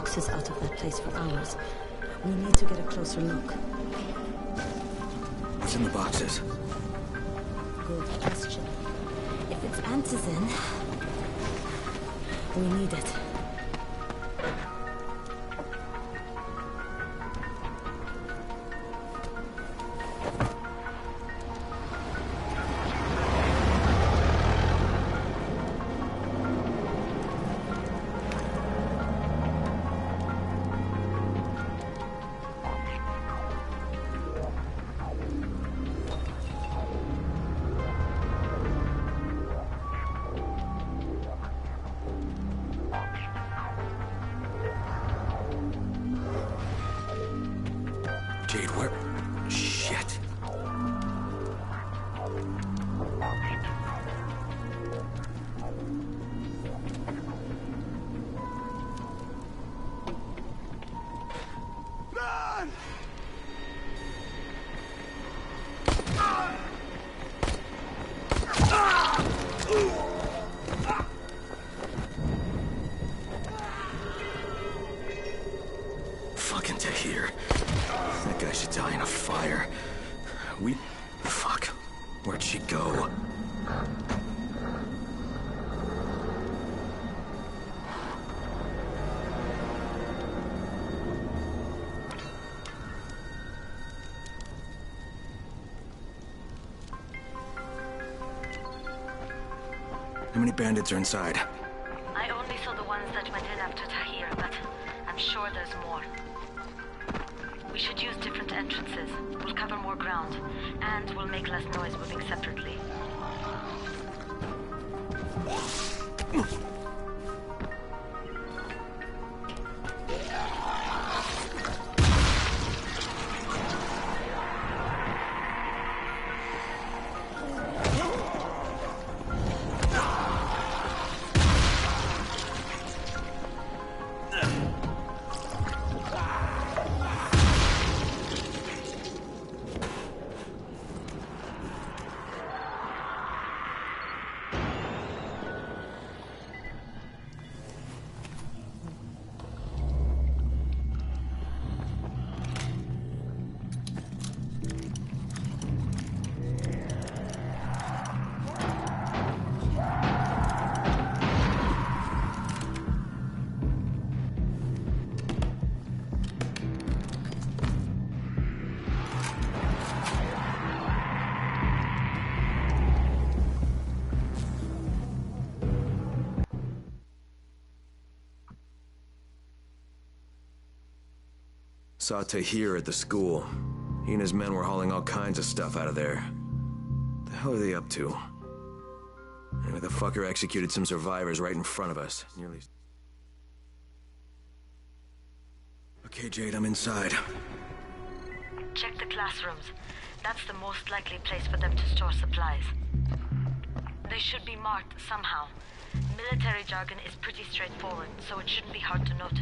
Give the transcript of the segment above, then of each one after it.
boxes out of that place for hours. We need to get a closer look. What's in the boxes? Good question. If it's antizin, we need it. Jade, where? Shit. Run! Fucking Tahir. That guy should die in a fire. Fuck. Where'd she go? How many bandits are inside? I only saw the ones that went in after Tahir, but I'm sure there's more. We should use different entrances. We'll cover more ground, and we'll make less noise moving separately. Saw Tahir at the school. He and his men were hauling all kinds of stuff out of there. The hell are they up to? Maybe the fucker executed some survivors right in front of us. Nearly... Okay, Jade, I'm inside. Check the classrooms. That's the most likely place for them to store supplies. They should be marked somehow. Military jargon is pretty straightforward, so it shouldn't be hard to notice.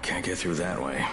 Can't get through that way.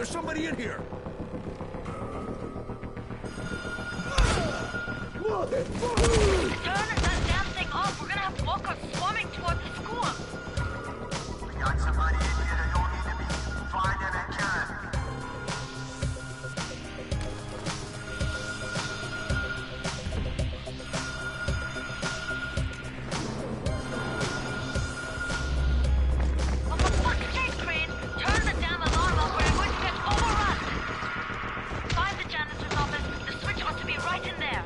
There's somebody in here! Turn that damn thing off! We're gonna have walkers swarming toward the school! We got somebody in here that don't need to be. Find them and kill them. Oh, for fuck's sake, Crane! Turn the damn alarm off or you're going to get overrun! Find the janitor's office. The switch ought to be right in there.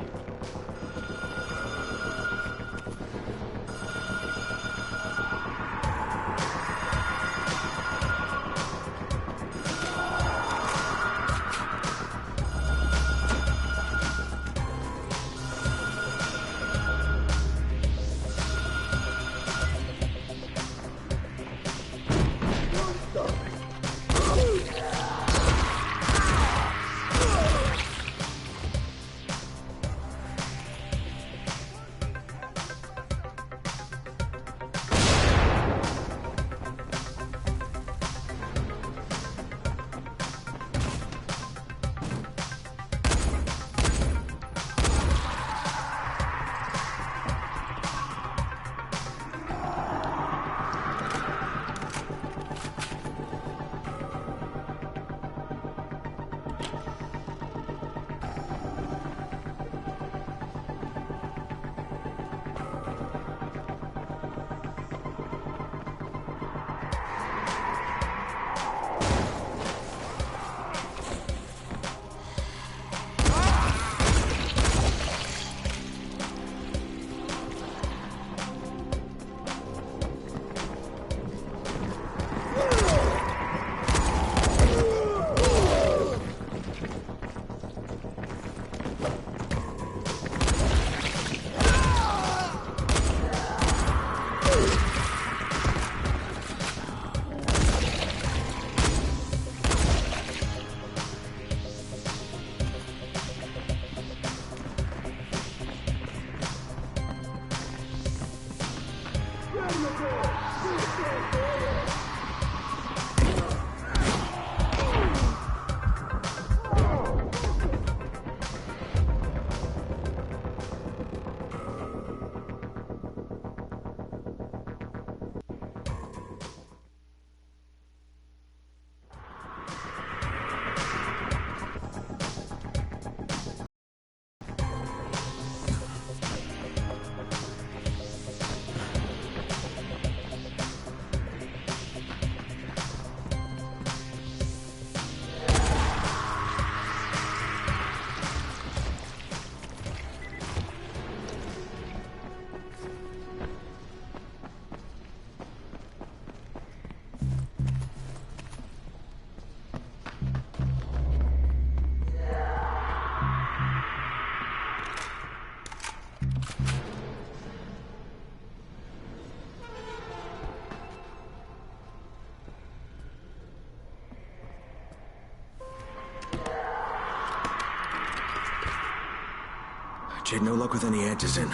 Jade, no luck with any Antizin.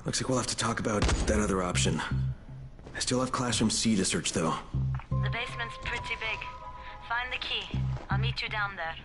Looks like we'll have to talk about that other option. I still have Classroom C to search, though. The basement's pretty big. Find the key. I'll meet you down there.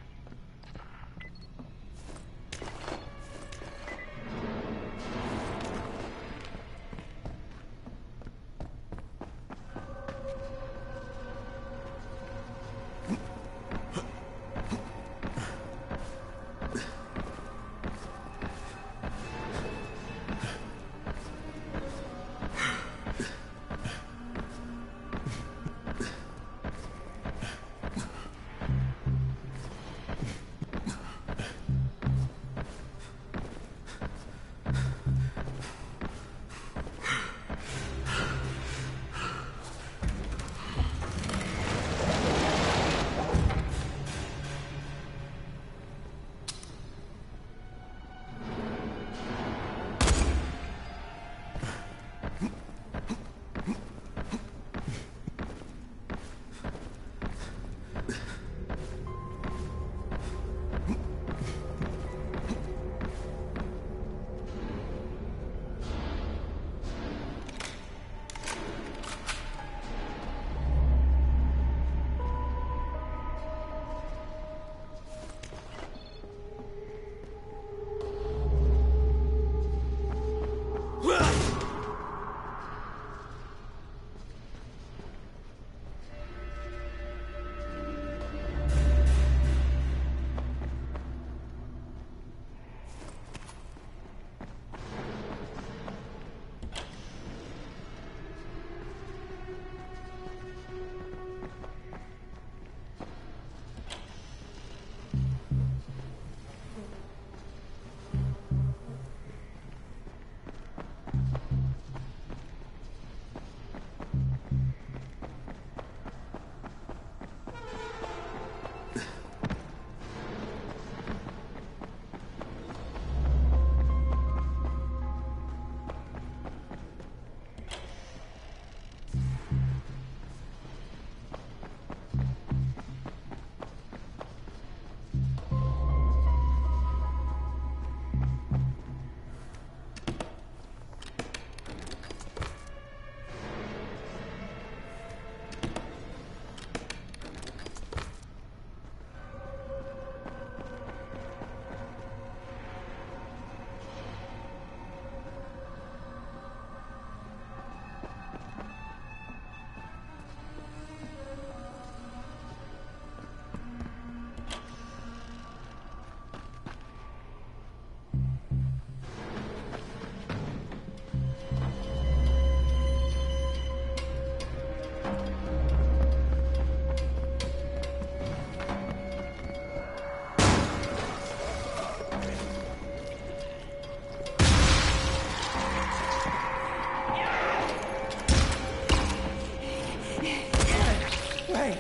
Hey!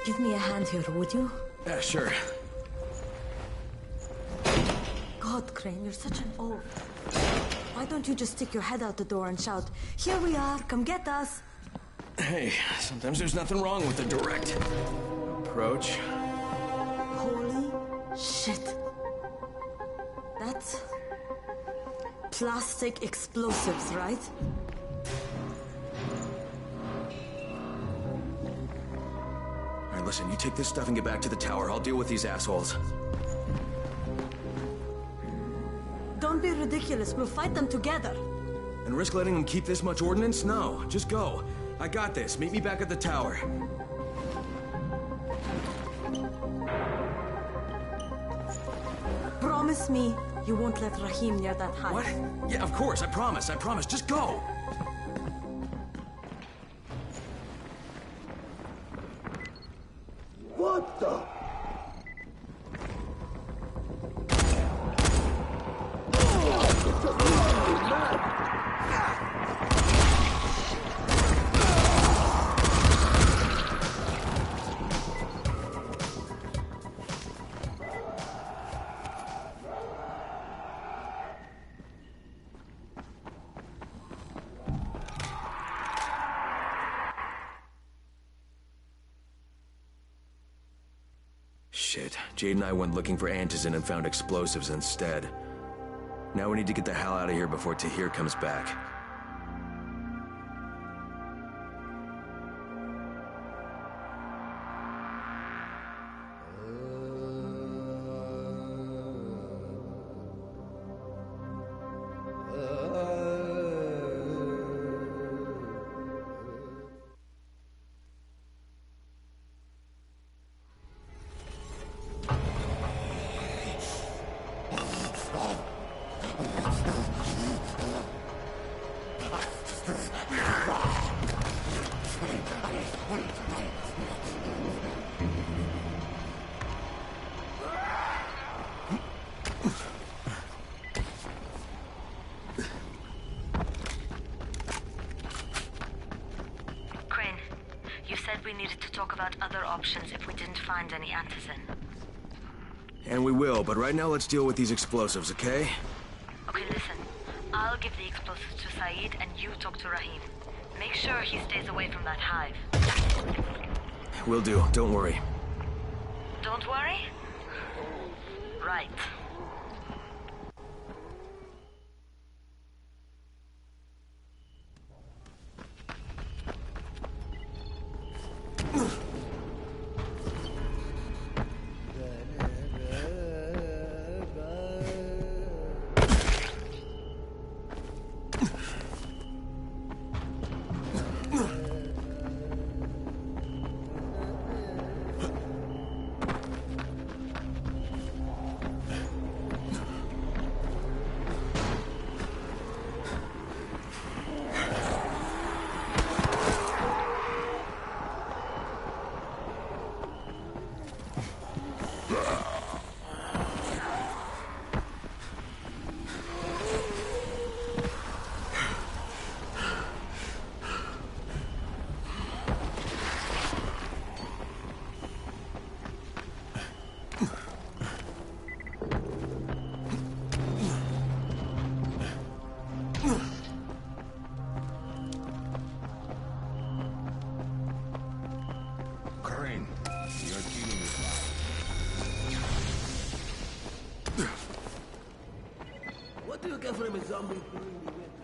Give me a hand here, would you? Yeah, sure. God, Crane, you're such an oaf. Why don't you just stick your head out the door and shout, "Here we are, come get us"? Hey, sometimes there's nothing wrong with a direct approach. Holy shit. That's plastic explosives, right? All right, listen, you take this stuff and get back to the tower. I'll deal with these assholes. Don't be ridiculous. We'll fight them together. And risk letting them keep this much ordnance? No, just go. I got this. Meet me back at the tower. Promise me you won't let Rahim near that hive. What? Yeah, of course. I promise. I promise. Just go. What the? Shit. Jade and I went looking for antizin and found explosives instead. Now we need to get the hell out of here before Tahir comes back. Crane, you said we needed to talk about other options if we didn't find any antizin. And we will, but right now let's deal with these explosives, okay? Okay, listen. I'll give the explosives to Saeed and you talk to Rahim. Make sure he stays away from that hive. Will do. Don't worry. Don't worry? Right. Crane, you're dealing with What do you get from a zombie during the winter?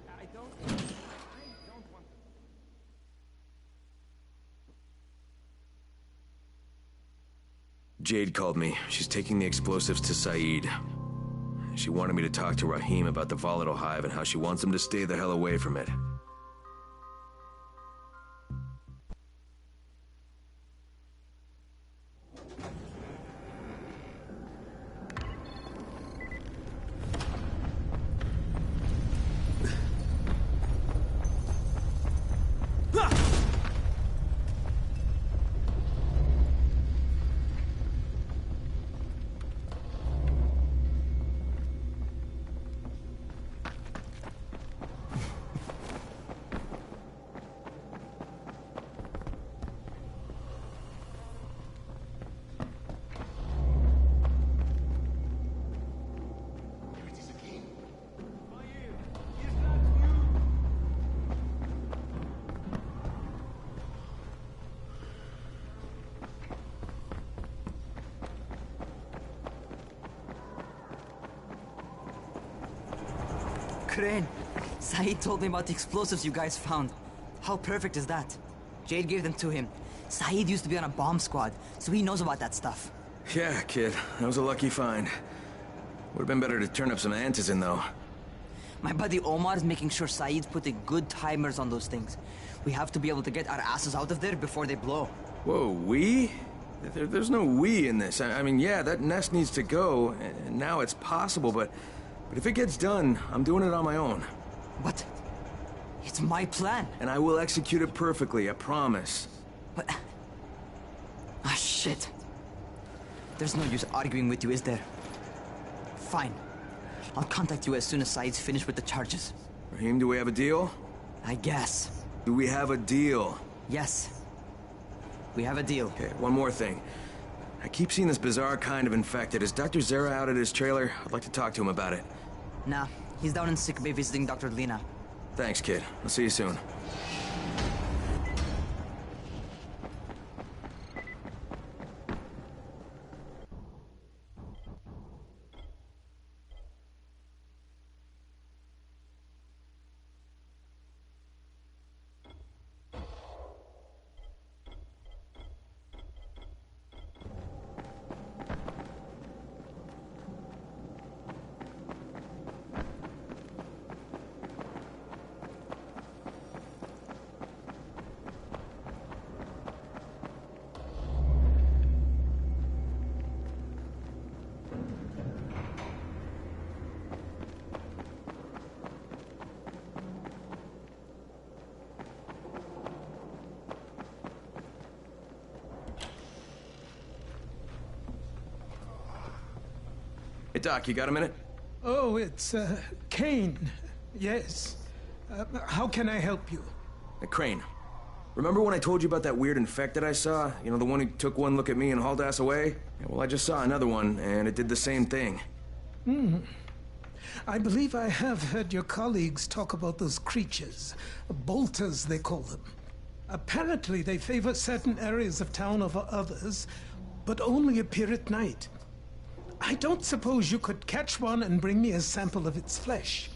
I don't want to. Jade called me. She's taking the explosives to Saeed. She wanted me to talk to Rahim about the volatile hive and how she wants him to stay the hell away from it. Crane, Saeed told me about the explosives you guys found. How perfect is that? Jade gave them to him. Saeed used to be on a bomb squad, so he knows about that stuff. Yeah, kid. That was a lucky find. Would've been better to turn up some antizin, though. My buddy Omar is making sure Saeed's putting good timers on those things. We have to be able to get our asses out of there before they blow. Whoa, we? There's no we in this. I mean, yeah, that nest needs to go, and now it's possible, but if it gets done, I'm doing it on my own. But it's my plan. And I will execute it perfectly, I promise. But... ah, shit. There's no use arguing with you, is there? Fine. I'll contact you as soon as Saeed's finished with the charges. Rahim, do we have a deal? I guess. Do we have a deal? Yes. We have a deal. Okay, one more thing. I keep seeing this bizarre kind of infected. Is Dr. Zera out at his trailer? I'd like to talk to him about it. Nah, he's down in sick bay visiting Dr. Lena. Thanks, kid. I'll see you soon. Hey, Doc, you got a minute? Oh, it's, Kane. Yes. How can I help you? Crane. Remember when I told you about that weird infected I saw? You know, the one who took one look at me and hauled ass away? Yeah, well, I just saw another one, and it did the same thing. I believe I have heard your colleagues talk about those creatures. Bolters, they call them. Apparently, they favor certain areas of town over others, but only appear at night. I don't suppose you could catch one and bring me a sample of its flesh.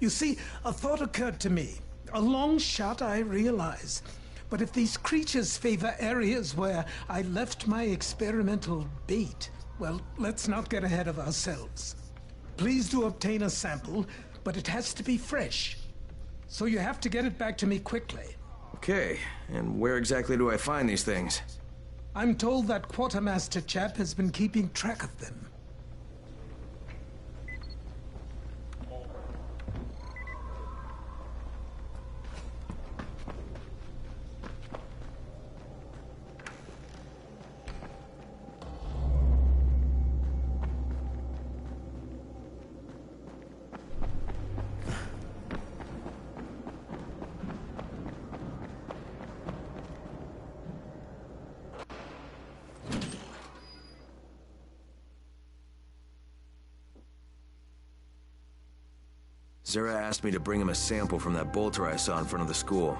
You see, a thought occurred to me. A long shot, I realize. But if these creatures favor areas where I left my experimental bait, well, let's not get ahead of ourselves. Please do obtain a sample, but it has to be fresh. So you have to get it back to me quickly. Okay, and where exactly do I find these things? I'm told that quartermaster chap has been keeping track of them. Zera asked me to bring him a sample from that bolter I saw in front of the school.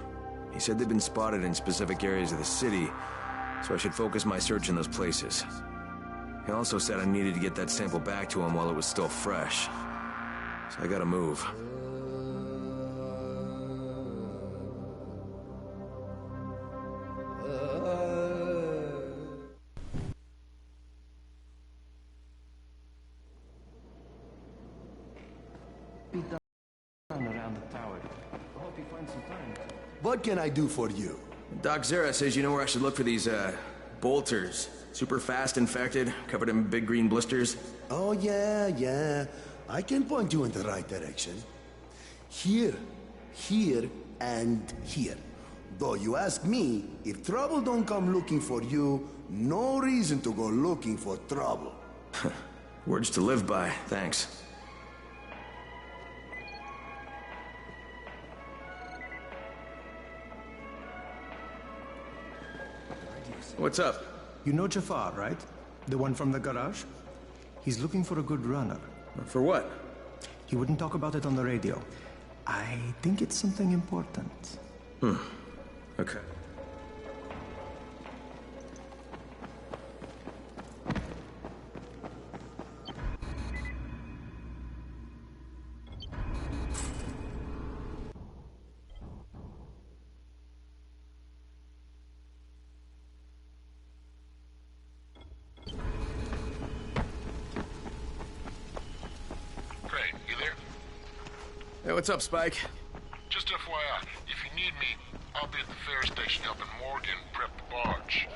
He said they'd been spotted in specific areas of the city, so I should focus my search in those places. He also said I needed to get that sample back to him while it was still fresh. So I gotta move. What can I do for you? Doc Zera says you know where I should look for these, bolters. Super fast infected, covered in big green blisters. Oh, yeah. I can point you in the right direction. Here, and here. Though you ask me, if trouble don't come looking for you, no reason to go looking for trouble. Words to live by, thanks. What's up? You know Jafar, right? The one from the garage? He's looking for a good runner. For what? He wouldn't talk about it on the radio. I think it's something important. Okay. Hey, what's up, Spike? Just FYI, if you need me, I'll be at the ferry station helping Morgan prep the barge.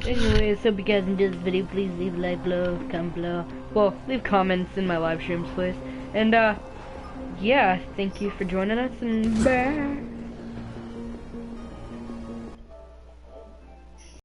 Anyways, hope you guys enjoyed this video. Please leave a like below, comment below. Well, leave comments in my live streams, please. And, yeah, thank you for joining us, and bye.